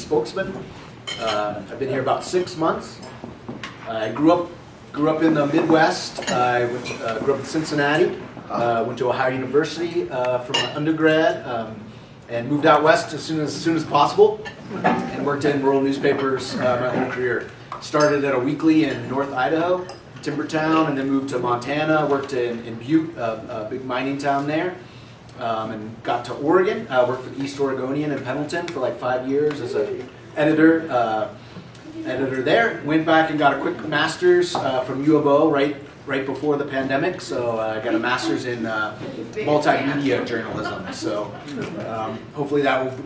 Spokesman. I've been here about 6 months. I grew up in the Midwest. I grew up in Cincinnati. Went to Ohio University for my undergrad, and moved out west as soon as possible, and worked in rural newspapers my whole career. Started at a weekly in North Idaho, Timbertown, and then moved to Montana. Worked in Butte, a big mining town there, and got to Oregon. Worked for the East Oregonian in Pendleton for like 5 years as an editor there. Went back and got a quick master's from U of O right before the pandemic. So I got a master's in multimedia journalism. So hopefully that will,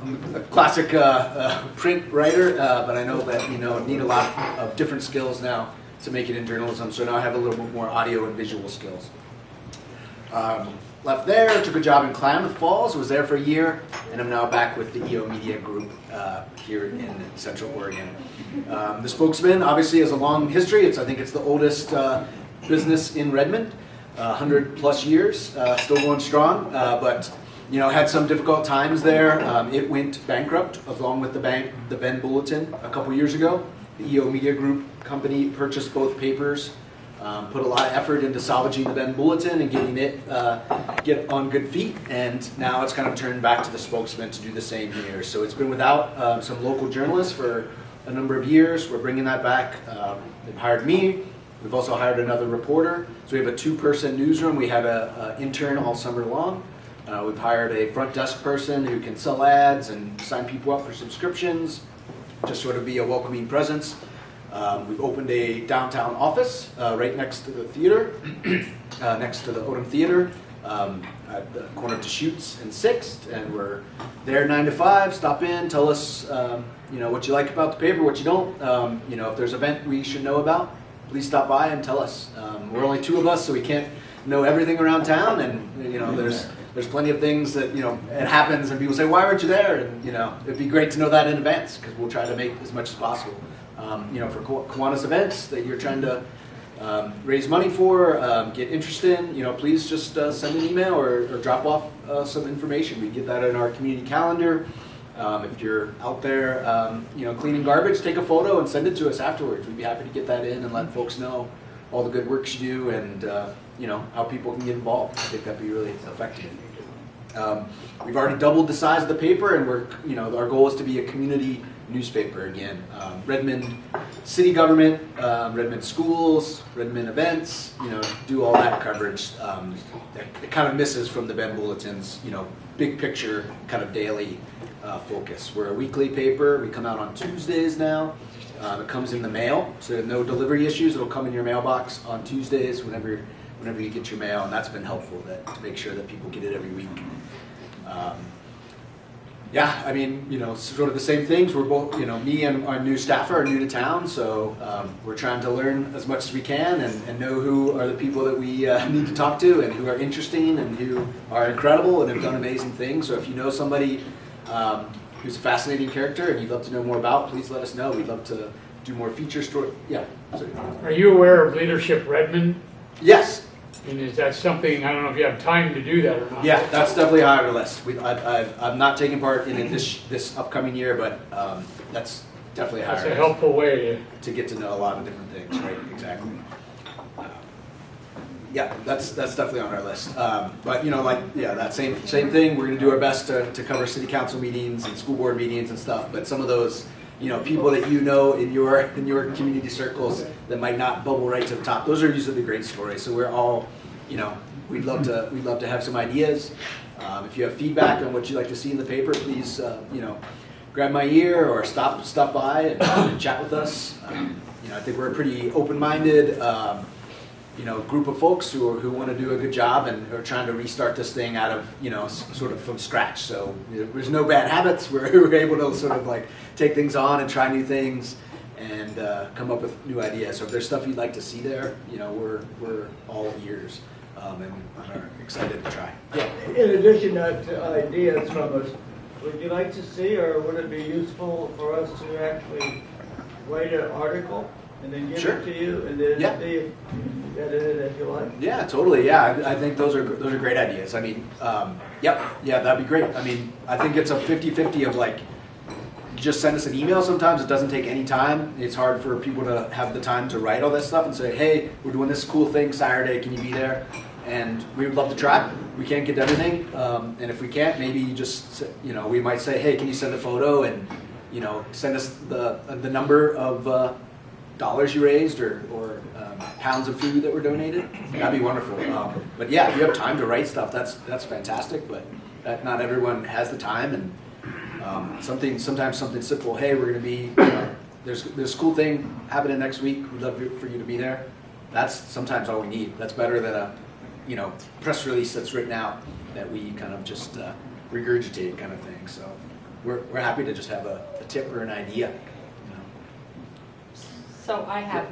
I'm a classic print writer, but I know that need a lot of different skills now to make it in journalism. So now I have a little bit more audio and visual skills. Left there, took a job in Klamath Falls, was there for a year, and I'm now back with the EO Media Group here in Central Oregon. The Spokesman obviously has a long history. I think it's the oldest business in Redmond, 100 plus years, still going strong, but had some difficult times there. It went bankrupt along with the Bend Bulletin a couple years ago. The EO Media Group company purchased both papers. Put a lot of effort into salvaging the Bend Bulletin and getting it get on good feet, and now it's kind of turned back to the Spokesman to do the same here. So it's been without some local journalists for a number of years. We're bringing that back. They've hired me. We've also hired another reporter. So we have a 2-person newsroom. We have an intern all summer long. We've hired a front desk person who can sell ads and sign people up for subscriptions, just sort of be a welcoming presence. We've opened a downtown office right next to the theater, next to the Odom Theater, at the corner of Deschutes and 6th, and we're there 9 to 5. Stop in, tell us what you like about the paper, what you don't. If there's an event we should know about, please stop by and tell us. We're only 2 of us, so we can't know everything around town, and there's plenty of things that it happens, and people say, "Why weren't you there?" And it'd be great to know that in advance, because we'll try to make as much as possible. For Kiwanis events that you're trying to raise money for, get interested in, please just send an email or drop off some information. We get that in our community calendar. If you're out there, cleaning garbage, take a photo and send it to us afterwards. We'd be happy to get that in and let folks know all the good work you do and how people can get involved. I think that'd be really effective. We've already doubled the size of the paper, and our goal is to be a community newspaper again. Redmond city government, Redmond schools, Redmond events, do all that coverage. It kind of misses from the Bend Bulletin's, big picture kind of daily focus. We're a weekly paper. We come out on Tuesdays now. It comes in the mail, so no delivery issues. It'll come in your mailbox on Tuesdays whenever you get your mail, and that's been helpful to make sure that people get it every week. Sort of the same things. We're both, me and our new staffer are new to town, so we're trying to learn as much as we can and know who are the people that we need to talk to and who are interesting and who are incredible and have done amazing things. So if you know somebody who's a fascinating character and you'd love to know more about, please let us know. We'd love to do more feature story. Yeah. Sorry. Are you aware of Leadership Redmond? Yes. And is that something, I don't know if you have time to do that or not. Yeah, that's definitely high on our list. I'm not taking part in it this upcoming year, but that's definitely high. That's a helpful way to get to know a lot of different things, right? Exactly. That's definitely on our list. That same thing. We're going to do our best to cover city council meetings and school board meetings and stuff. But some of those, people that in your community circles that might not bubble right to the top, those are usually the great stories. So we're all, we'd love to have some ideas. If you have feedback on what you'd like to see in the paper, please, grab my ear or stop by and chat with us. I think we're a pretty open-minded, group of folks who want to do a good job and are trying to restart this thing out of, sort of from scratch. So there's no bad habits. We're able to sort of take things on and try new things and come up with new ideas. So if there's stuff you'd like to see there, we're all ears and are excited to try. Yeah. In addition to ideas from us, would you like to see, or would it be useful for us to actually write an article and then give it to you, and then see if you edit it if you like? Yeah, totally. Yeah, I think those are great ideas. I mean, that'd be great. I mean, I think it's a 50-50 of just send us an email sometimes. It doesn't take any time. It's hard for people to have the time to write all this stuff and say, hey, we're doing this cool thing Saturday, can you be there? And we would love to try. We can't get everything, and if we can't, maybe you just, we might say, hey, can you send a photo and, send us the number of dollars you raised or pounds of food that were donated. That'd be wonderful. But yeah, if you have time to write stuff, that's fantastic. But not everyone has the time, and sometimes something simple. Hey, we're going to be there's this cool thing happening next week. We'd love for you to be there. That's sometimes all we need. That's better than a press release that's written out that we kind of just regurgitate kind of thing. So we're happy to just have a tip or an idea. So I have,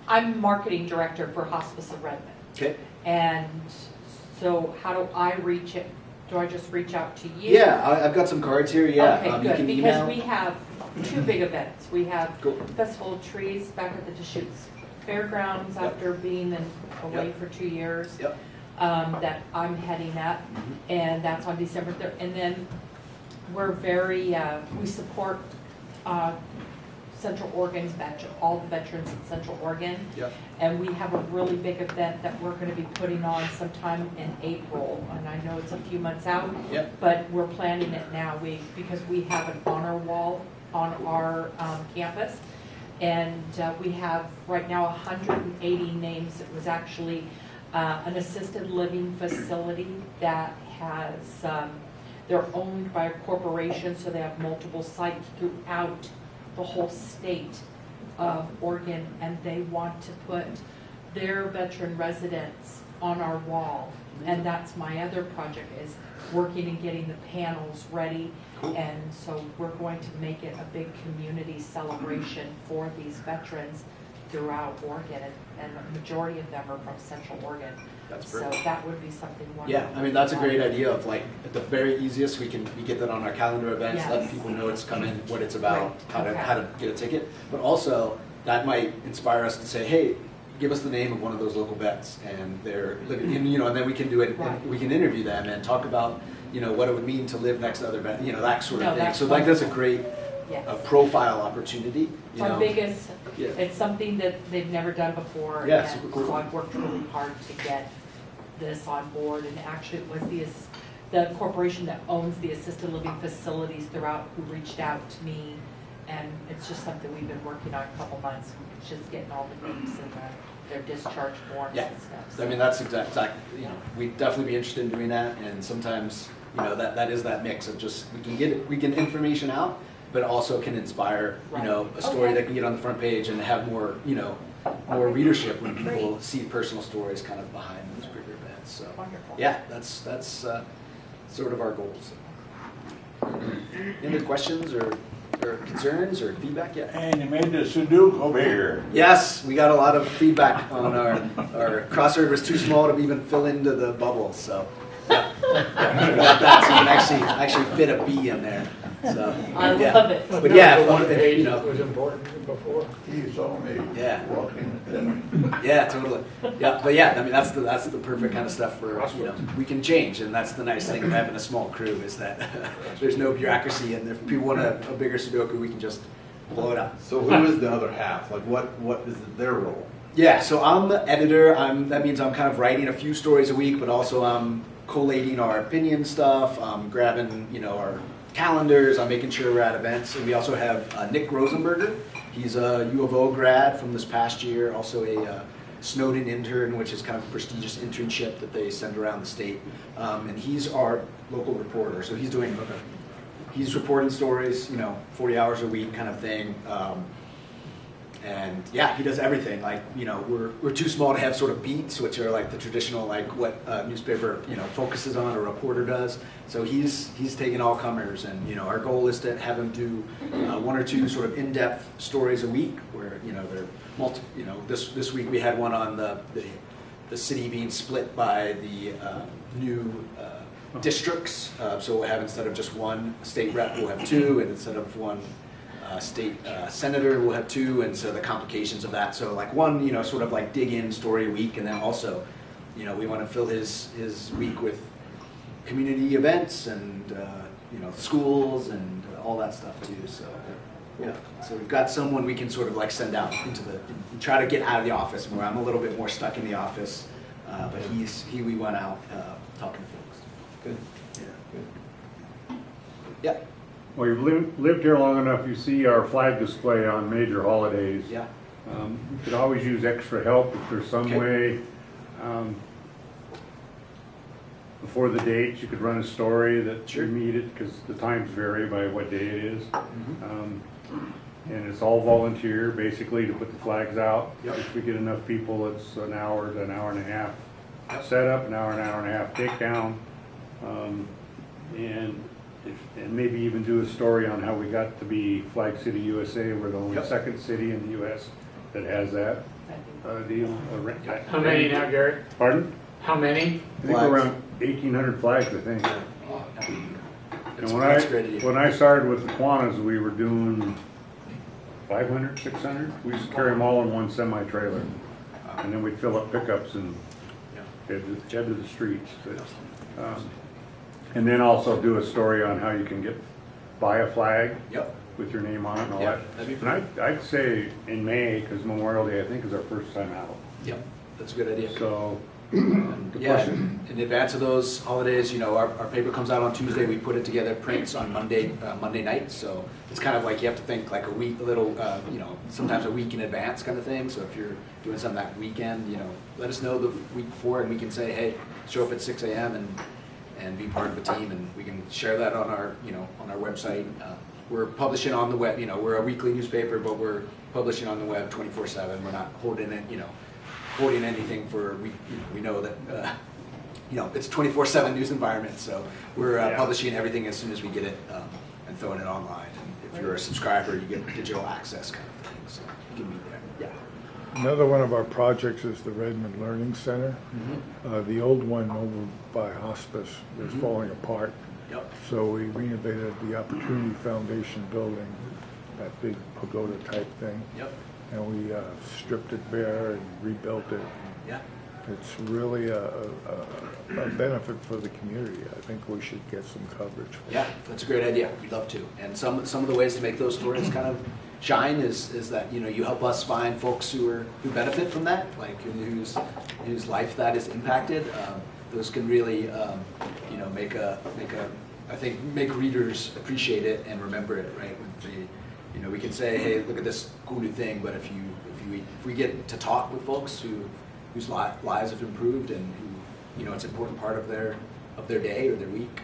I'm marketing director for Hospice of Redmond. Okay. And so how do I reach it? Do I just reach out to you? Yeah, I've got some cards here. Yeah, okay, good. You can because email. We have two big events. We have Cool. Festival of Trees back at the Deschutes Fairgrounds after being away for 2 years. Yep. That I'm heading up, and that's on December 3rd. And then we're we support Central Oregon's all the veterans in Central Oregon. Yep. And we have a really big event that we're going to be putting on sometime in April. And I know it's a few months out, Yep. but we're planning it now because we have an honor wall on our campus. And we have right now 180 names. It was actually an assisted living facility that has, they're owned by a corporation, so they have multiple sites throughout the whole state of Oregon, and they want to put their veteran residents on our wall. And that's my other project, is working and getting the panels ready. Cool. And so we're going to make it a big community celebration for these veterans throughout Oregon, and the majority of them are from Central Oregon. That's so great. that would be something wonderful. Yeah, I mean that's a great idea. Of like at the very easiest, we get that on our calendar events. Yes. Let people know it's coming, what it's about, Right. how to get a ticket. But also that might inspire us to say, hey, give us the name of one of those local vets, and they're living, and then we can do it. Right. And we can interview them and talk about what it would mean to live next to other vets, that sort of No, thing. that's So like that's a great Yes. profile opportunity. It's our biggest, Yeah. it's something that they've never done before. Yeah, and super cool. so I've worked really hard to get this on board, and actually it was the corporation that owns the assisted living facilities throughout who reached out to me, and it's just something we've been working on a couple months, just getting all the names and their discharge forms Yeah. and stuff. I mean, that's exactly, we'd definitely be interested in doing that, and sometimes, that is that mix of just, we can information out, but also can inspire, Right. a story Okay. that can get on the front page and have more, more readership when people Great. see personal stories kind of behind those bigger events, so. Wonderful. Yeah, that's sort of our goals. Any other questions or concerns or feedback yet? And you made the Sudoku over here. Yes, we got a lot of feedback on our crossword was too small to even fill into the bubble, so yeah, we got that, so you can actually fit a B in there. So I yeah. love it. But yeah, The one if, page was important before. He saw me Yeah. walking. yeah, totally. Yeah, but yeah, I mean that's the perfect kind of stuff for we can change, and that's the nice thing of having a small crew is that there's no bureaucracy, and if people want a bigger Sudoku, we can just blow it up. So who is the other half? Like what is their role? Yeah, so I'm the editor. That means I'm kind of writing a few stories a week, but also I'm collating our opinion stuff. I'm grabbing, our calendars. I'm making sure we're at events. And we also have Nick Rosenberger. He's a U of O grad from this past year, also a Snowden intern, which is kind of a prestigious internship that they send around the state. And he's our local reporter. So he's reporting stories, 40 hours a week kind of thing. And yeah, he does everything. Like, we're too small to have sort of beats, which are like the traditional, like what a newspaper, focuses on, a reporter does. So he's taking all comers, and our goal is to have him do one or two sort of in-depth stories a week, where they're this week we had one on the city being split by the new districts. So we'll have, instead of just one state rep, we'll have two, and instead of one state senator, we'll have two, and so the complications of that. So like one, sort of like dig in story a week, and then also, we want to fill his week with community events and schools and all that stuff too. So yeah, so we've got someone we can sort of like send out into and try to get out of the office where I'm a little bit more stuck in the office. But we went out talking to folks. Good. Yeah. Yeah. Well, you've lived here long enough, you see our flag display on major holidays. Yeah. You could always use extra help if there's some way. Before the dates, you could run a story that you meet it, because the times vary by what day it is. And it's all volunteer, basically, to put the flags out. Yep. If we get enough people, it's an hour to an hour and a half set up, an hour and a half take down. And maybe even do a story on how we got to be Flag City USA. We're the only second city in the U.S. that has that deal. How many now, Gary? Pardon? How many? I think we're around 1,800 flags, I think. And when I started with the Kiwanis, we were doing 500, 600. We used to carry them all in one semi-trailer. And then we'd fill up pickups and head to the streets. But, and then also do a story on how you can buy a flag with your name on it and all that. And I'd say in May, because Memorial Day I think is our first time out. Yep, that's a good idea. So yeah, in advance of those holidays, our paper comes out on Tuesday. We put it together, prints on Monday night. So it's kind of like you have to think like sometimes a week in advance kind of thing. So if you're doing something that weekend, let us know the week before, and we can say, hey, show up at 6 a.m. and be part of the team, and we can share that on our website. We're publishing on the web. We're a weekly newspaper, but we're publishing on the web 24/7. We're not holding it. Holding anything for we know that it's 24/7 news environment, so we're publishing everything as soon as we get it and throwing it online. And if you're a subscriber, you get digital access kind of thing, so you can be there. Yeah. Another one of our projects is the Redmond Learning Center. The old one over by hospice is falling apart. Yep. So we renovated the Opportunity Foundation building, that big pagoda type thing. Yep. And we stripped it bare and rebuilt it. Yeah. It's really a benefit for the community. I think we should get some coverage. Yeah, that's a great idea. We'd love to. And some of the ways to make those stories kind of shine is that you help us find folks who benefit from that, like whose life that is impacted. Those can really make readers appreciate it and remember it, right? We can say, hey, look at this cool new thing, but if we get to talk with folks whose lives have improved and who it's an important part of their day or their week,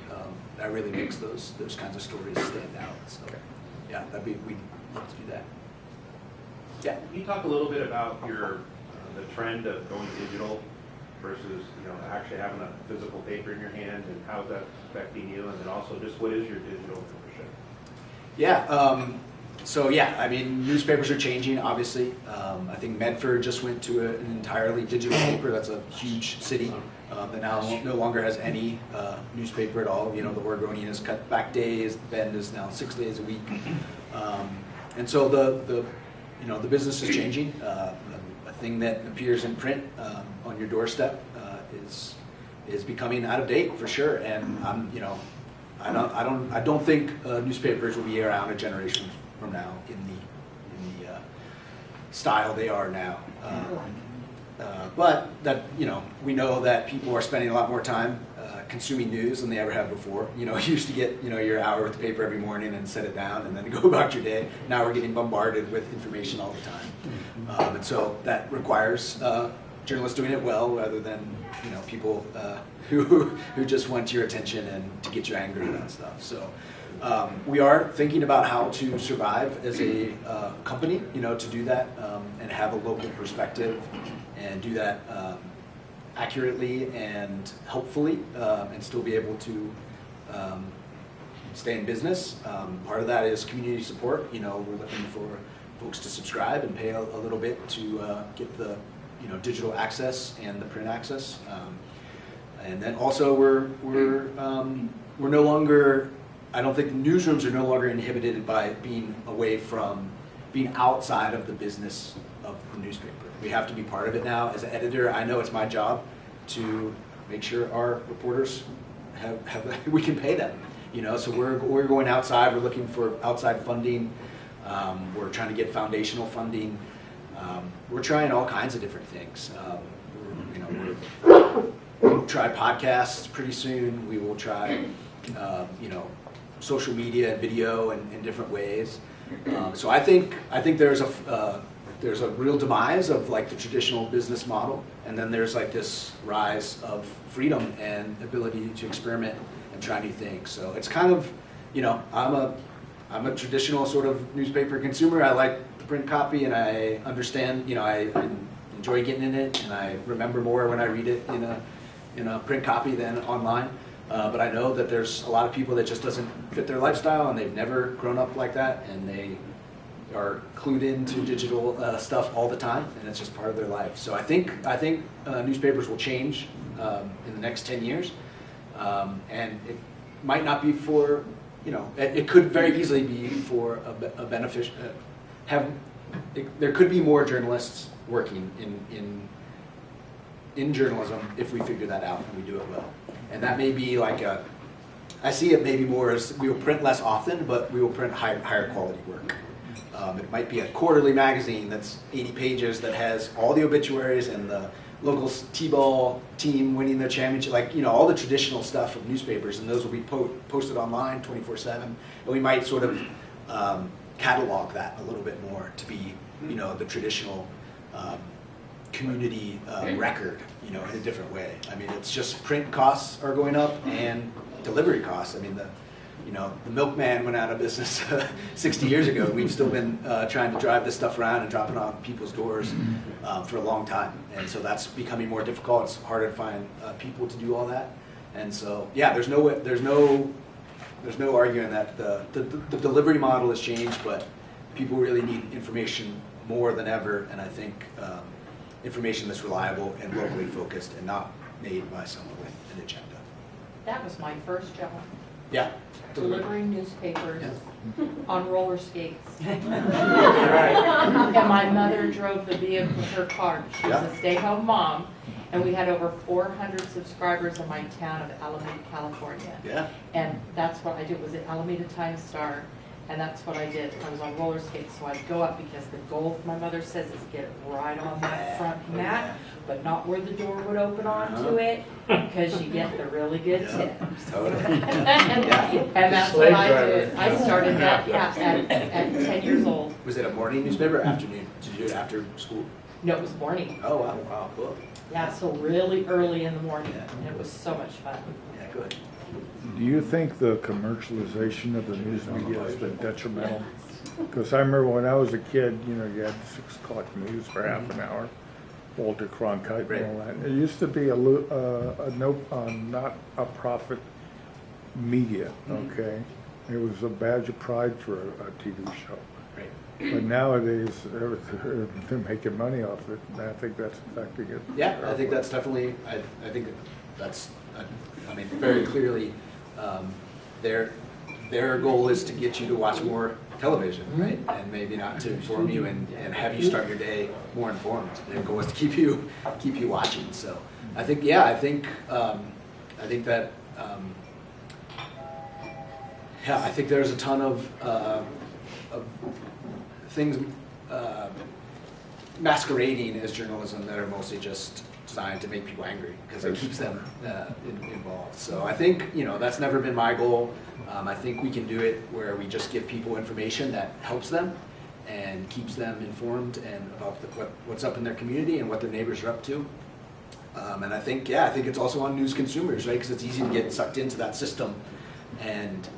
that really makes those kinds of stories stand out. So yeah, we'd love to do that. Yeah. Can you talk a little bit about the trend of going digital versus actually having a physical paper in your hand, and how's that affecting you, and then also just what is your digital membership? Yeah. So yeah, I mean, newspapers are changing, obviously. I think Medford just went to an entirely digital paper. That's a huge city that now no longer has any newspaper at all. The Oregonian has cut back days. Bend is now 6 days a week, and so the business is changing. A thing that appears in print on your doorstep is becoming out of date for sure. And I don't think newspapers will be around a generation from now in the style they are now. But that we know that people are spending a lot more time consuming news than they ever have before. You used to get your hour with the paper every morning and set it down and then go about your day. Now we're getting bombarded with information all the time, and so that requires journalists doing it well rather than people who just want your attention and to get you angry about stuff. So. We are thinking about how to survive as a company, to do that and have a local perspective and do that accurately and helpfully and still be able to stay in business. Part of that is community support. We're looking for folks to subscribe and pay a little bit to get the digital access and the print access. And then also we're no longer. I don't think the newsrooms are no longer inhibited by being outside of the business of the newspaper. We have to be part of it now. As an editor, I know it's my job to make sure our reporters we can pay them. You know, so we're going outside. We're looking for outside funding. We're trying to get foundational funding. We're trying all kinds of different things. We'll try podcasts pretty soon. We will try, social media and video in different ways. So I think there's a real demise of like the traditional business model, and then there's like this rise of freedom and ability to experiment and try new things. So it's kind of, I'm a traditional sort of newspaper consumer. I like the print copy, and I understand, I enjoy getting in it, and I remember more when I read it in a print copy than online. But I know that there's a lot of people that just doesn't fit their lifestyle, and they've never grown up like that, and they are clued into digital stuff all the time, and it's just part of their life. So I think newspapers will change in the next 10 years, and it might not be for, it could very easily be for a beneficial. There could be more journalists working in journalism if we figure that out and we do it well. And that may be like I see it maybe more as we will print less often, but we will print higher quality work. It might be a quarterly magazine that's 80 pages that has all the obituaries and the local t-ball team winning their championship, all the traditional stuff of newspapers, and those will be posted online 24/7. And we might sort of catalog that a little bit more to be, the traditional community record, in a different way. I mean, it's just print costs are going up and delivery costs. I mean, the milkman went out of business 60 years ago. We've still been trying to drive this stuff around and drop it on people's doors for a long time. And so that's becoming more difficult. It's harder to find people to do all that. And so, yeah, there's no arguing that the delivery model has changed, but people really need information more than ever. And I think information that's reliable and locally focused and not made by someone with an agenda. That was my first job. Yeah. Delivering newspapers Yeah. on roller skates. Right. And my mother drove the vehicle, her car. She was a stay-home mom, and we had over 400 subscribers in my town of Alameda, California. Yeah. And that's what I did, was at Alameda Times-Star, and that's what I did. I was on roller skates, so I'd go up because the goal, my mother says, is get it right on that front mat, but not where the door would open onto it, because you get the really good tip. Totally. And that's what I did. I started that, at 10 years old. Was it a morning newspaper or afternoon? Did you do it after school? No, it was morning. Oh, wow, cool. Yeah, so really early in the morning, Yeah. and it was so much fun. Yeah, good. Do you think the commercialization of the news media has been detrimental? Because I remember when I was a kid, you had the 6 o'clock news for half an hour, Walter Cronkite and all that. It used to be not a profit media, okay? It was a badge of pride for a TV show. Right. But nowadays, they're making money off it, and I think that's affecting it. Yeah, I think that's definitely, I think that's, very clearly, their goal is to get you to watch more television, right? And maybe not to inform you and have you start your day more informed. Their goal is to keep you watching. So I think there's a ton of things masquerading as journalism that are mostly just designed to make people angry because it keeps them involved. So I think that's never been my goal. I think we can do it where we just give people information that helps them and keeps them informed and about what's up in their community and what their neighbors are up to. And I think it's also on news consumers, right? Because it's easy to get sucked into that system and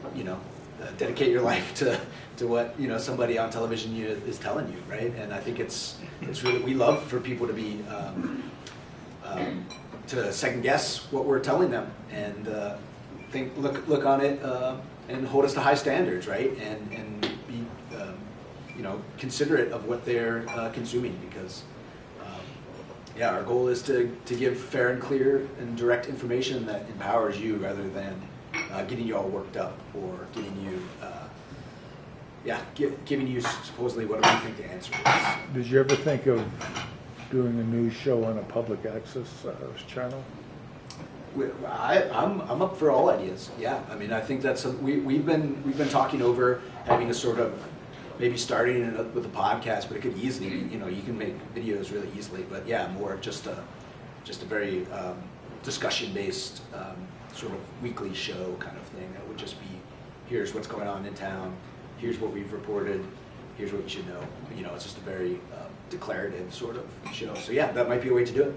dedicate your life to what somebody on television is telling you, right? And I think it's really, we love for people to be to second guess what we're telling them and look on it and hold us to high standards, right? And be considerate of what they're consuming because our goal is to give fair and clear and direct information that empowers you rather than getting you all worked up or getting you giving you supposedly what we think the answer is. Did you ever think of doing a news show on a public access channel? I'm up for all ideas. Yeah, I mean, I think that's we've been talking over having a sort of maybe starting it with a podcast, but it could easily, you can make videos really easily. But yeah, more of just a very discussion based sort of weekly show kind of thing. That would just be, here's what's going on in town, here's what we've reported, here's what you should know. It's just a very declarative sort of show. So yeah, that might be a way to do it.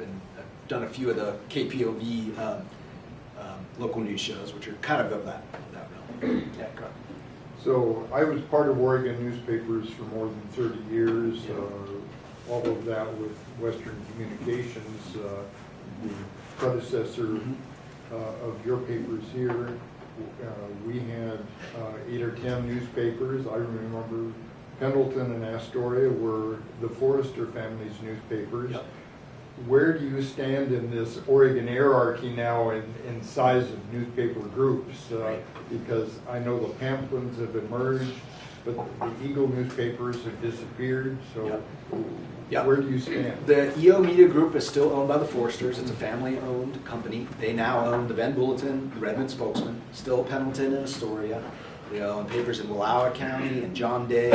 I've done a few of the KPOV local news shows, which are kind of that realm. Yeah, go ahead. So I was part of Oregon newspapers for more than 30 years, all of that with Western Communications, the predecessor of your papers here. We had 8 or 10 newspapers. I remember Pendleton and Astoria were the Forrester family's newspapers. Yep. Where do you stand in this Oregon hierarchy now in size of newspaper groups? Because I know the Pamphlins have emerged, but the Eagle newspapers have disappeared. So Yep. where do you stand? The EO Media Group is still owned by the Forresters. It's a family-owned company. They now own the Bend Bulletin, the Redmond Spokesman, still Pendleton and Astoria. They own papers in Wallowa County and John Day,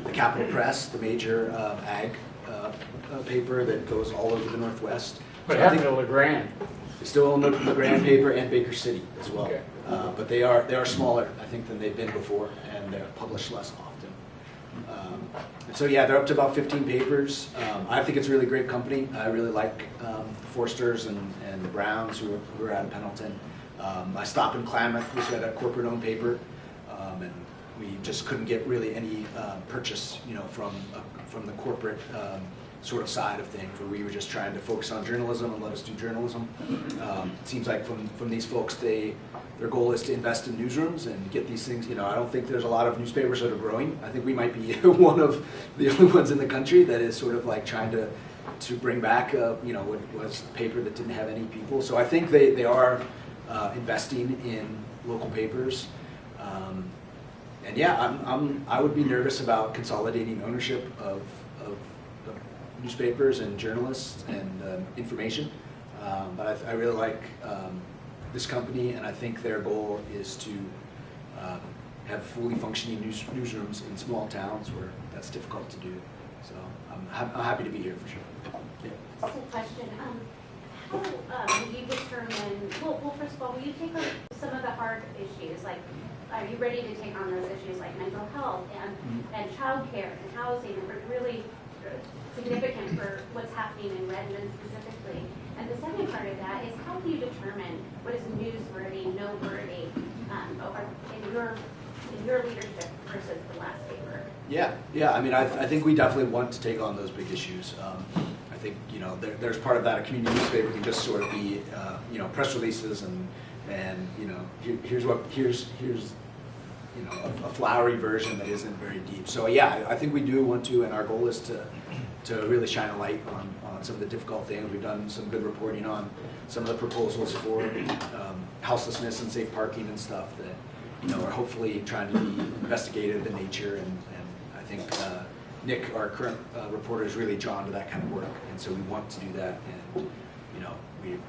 the Capital Press, the major ag paper that goes all over the Northwest. But So I think Hatfield LeGrand. they still own the Grand paper and Baker City as well. Okay. But they are smaller, I think, than they've been before, and they're published less often. And so yeah, they're up to about 15 papers. I think it's a really great company. I really like Forsters and the Browns who are out of Pendleton. My stop in Klamath was at a corporate-owned paper, and we just couldn't get really any purchase, from the corporate sort of side of things, where we were just trying to focus on journalism and let us do journalism. It seems like from these folks, their goal is to invest in newsrooms and get these things. I don't think there's a lot of newspapers that are growing. I think we might be one of the only ones in the country that is sort of like trying to bring back, what was a paper that didn't have any people. So I think they are investing in local papers. And yeah, I would be nervous about consolidating ownership of newspapers and journalists and information. But I really like this company, and I think their goal is to have fully functioning newsrooms in small towns where that's difficult to do. So I'm happy to be here for sure. Yeah. Just a question. How will you determine, well, first of all, will you take on some of the hard issues? Like, are you ready to take on those issues like mental health and childcare and housing, and really significant for what's happening in Redmond specifically? And the second part of that is, how do you determine what is newsworthy, noteworthy, in your leadership versus the last paper? Yeah. I mean, I think we definitely want to take on those big issues. I think there's part of that a community newspaper can just sort of be press releases and here's a flowery version that isn't very deep. So yeah, I think we do want to, and our goal is to really shine a light on some of the difficult things. We've done some good reporting on some of the proposals for houselessness and safe parking and stuff that are hopefully trying to be investigative in nature. And I think Nick, our current reporter, is really drawn to that kind of work, and so we want to do that. And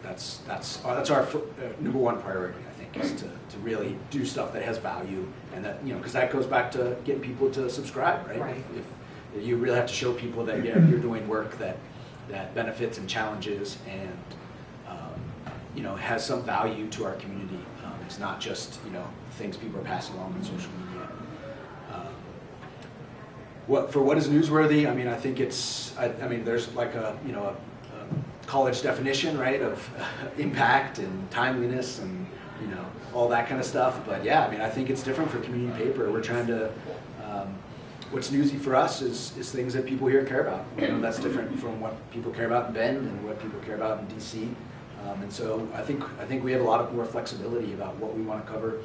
that's our number one priority, I think, is to really do stuff that has value, and that because that goes back to getting people to subscribe, right? If you really have to show people that you're doing work that benefits and challenges and has some value to our community. It's not just things people are passing along on social media. What is newsworthy? I mean, I think it's. I mean, there's like a college definition, right, of impact and timeliness and all that kind of stuff. But yeah, I mean, I think it's different for community paper. We're trying to. What's newsy for us is things that people here care about. That's different from what people care about in Bend and what people care about in DC. And so I think we have a lot more flexibility about what we want to cover.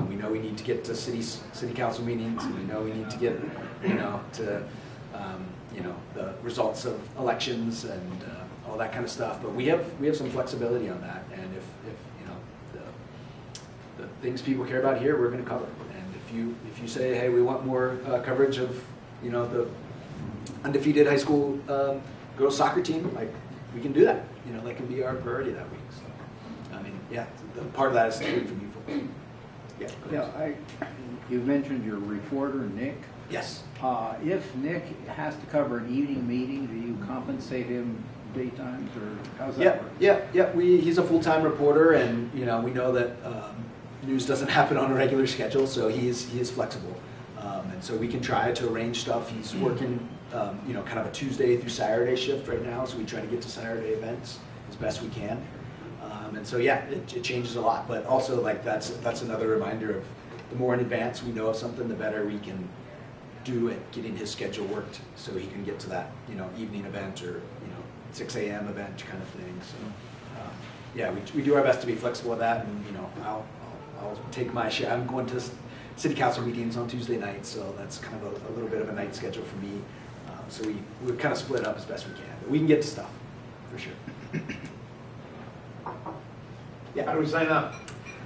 We know we need to get to city council meetings, and we know we need to get to the results of elections and all that kind of stuff. But we have some flexibility on that, and if the things people care about here, we're going to cover. And if you say, hey, we want more coverage of the undefeated high school girls soccer team, like we can do that. You know, that can be our priority that week. So, I mean, yeah, part of that is good for you folks. Yeah. go ahead. You mentioned your reporter, Nick. Yes. If Nick has to cover an evening meeting, do you compensate him daytimes, or how's that work? Yeah. He's a full-time reporter, and you know we know that news doesn't happen on a regular schedule, so he is flexible, and so we can try to arrange stuff. He's working, you know, kind of a Tuesday through Saturday shift right now, so we try to get to Saturday events as best we can, and so yeah, it changes a lot. But also, like that's another reminder of the more in advance we know of something, the better we can do at getting his schedule worked, so he can get to that, you know, evening event or 6 a.m. event kind of thing. So yeah, we do our best to be flexible with that, and you know, I'll take my share. I'm going to city council meetings on Tuesday nights, so that's kind of a little bit of a night schedule for me. So we kind of split up as best we can, but we can get to stuff for sure. Yeah. How do we sign up?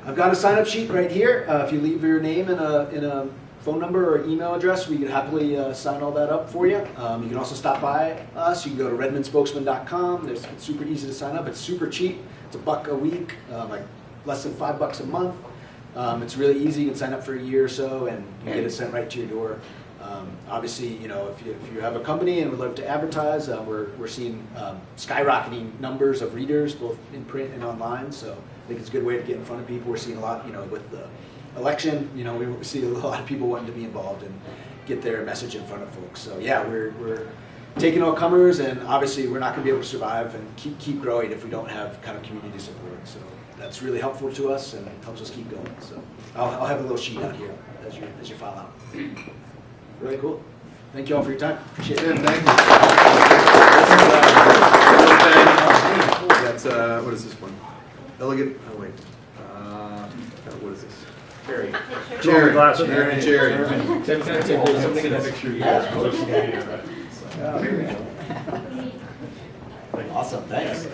I've got a sign-up sheet right here. If you leave your name and a phone number or email address, we can happily sign all that up for you. You can also stop by us. You can go to redmondspokesman.com. It's super easy to sign up. It's super cheap. It's $1 a week, like less than $5 a month. It's really easy. You can sign up for a year or so, and you get it sent right to your door. Obviously, you know, if you have a company and would love to advertise, we're seeing skyrocketing numbers of readers, both in print and online. So I think it's a good way to get in front of people. We're seeing a lot, you know, with the election, you know, we see a lot of people wanting to be involved and get their message in front of folks. So yeah, we're taking all comers, and obviously we're not going to be able to survive and keep growing if we don't have kind of community support. So that's really helpful to us and helps us keep going. So I'll have a little sheet out here as you file out. Really cool. Thank you all for your time. Appreciate it. Thank you. That's what is this one? Elegant. Oh wait. What is this? Jerry. Jerry. Glasses. Jerry. Tim, can I take something in the picture? Awesome. Thanks.